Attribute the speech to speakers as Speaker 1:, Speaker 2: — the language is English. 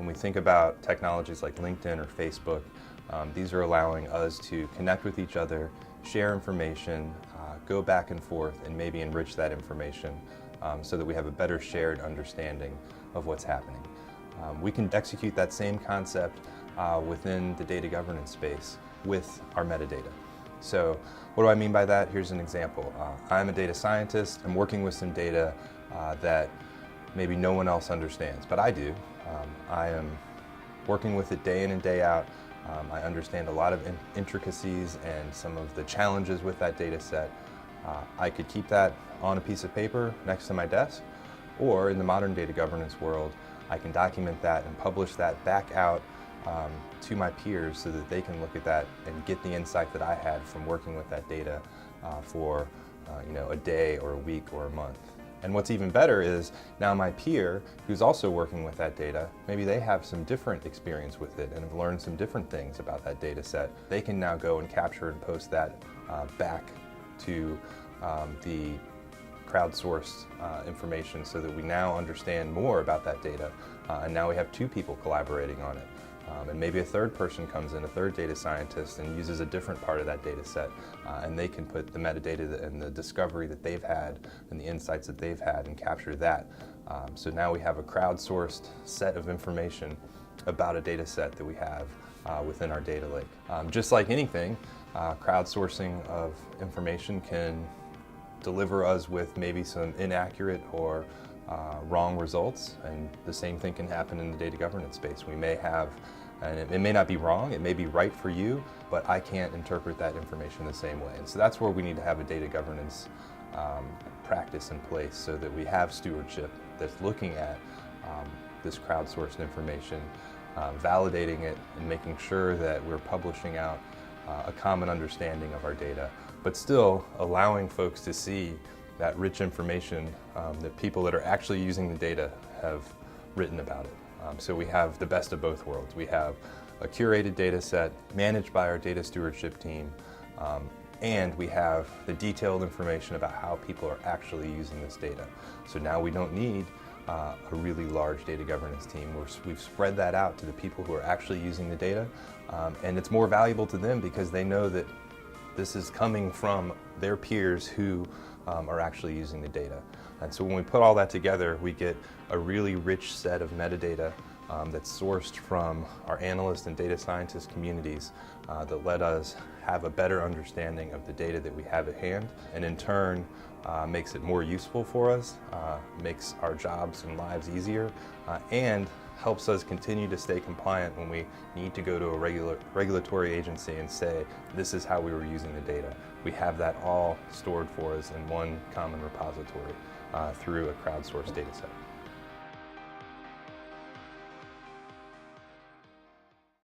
Speaker 1: When we think about technologies like LinkedIn or Facebook, these are allowing us to connect with each other, share information, go back and forth, and maybe enrich that information so that we have a better shared understanding of what's happening. We can execute that same concept within the data governance space with our metadata. So what do I mean by that? Here's an example. I'm a data scientist. I'm working with some data that maybe no one else understands, but I do. I am working with it day in and day out. I understand a lot of intricacies and some of the challenges with that data set. I could keep that on a piece of paper next to my desk, or in the modern data governance world, I can document that and publish that back out to my peers so that they can look at that and get the insight that I had from working with that data for a day or a week or a month. And what's even better is now my peer, who's also working with that data, maybe they have some different experience with it and have learned some different things about that data set. They can now go and capture and post that back to the crowdsourced information so that we now understand more about that data. And now we have two people collaborating on it. And maybe a third person comes in, a third data scientist, and uses a different part of that data set, and they can put the metadata and the discovery that they've had and the insights that they've had and capture that. So now we have a crowdsourced set of information about a data set that we have within our data lake. Just like anything, crowdsourcing of information can deliver us with maybe some inaccurate or wrong results, and the same thing can happen in the data governance space. We may have, and it may not be wrong, it may be right for you, but I can't interpret that information the same way. And so that's where we need to have a data governance practice in place so that we have stewardship that's looking at this crowdsourced information, validating it, and making sure that we're publishing out a common understanding of our data, but still allowing folks to see that rich information that people that are actually using the data have written about it. So we have the best of both worlds. We have a curated data set managed by our data stewardship team, and we have the detailed information about how people are actually using this data. So now we don't need a really large data governance team. We've spread that out to the people who are actually using the data, and it's more valuable to them because they know that this is coming from their peers who are actually using the data. And so when we put all that together, we get a really rich set of metadata that's sourced from our analyst and data scientist communities that let us have a better understanding of the data that we have at hand, and in turn makes it more useful for us, makes our jobs and lives easier, and helps us continue to stay compliant when we need to go to a regulatory agency and say, this is how we were using the data. We have that all stored for us in one common repository through a crowdsourced data set.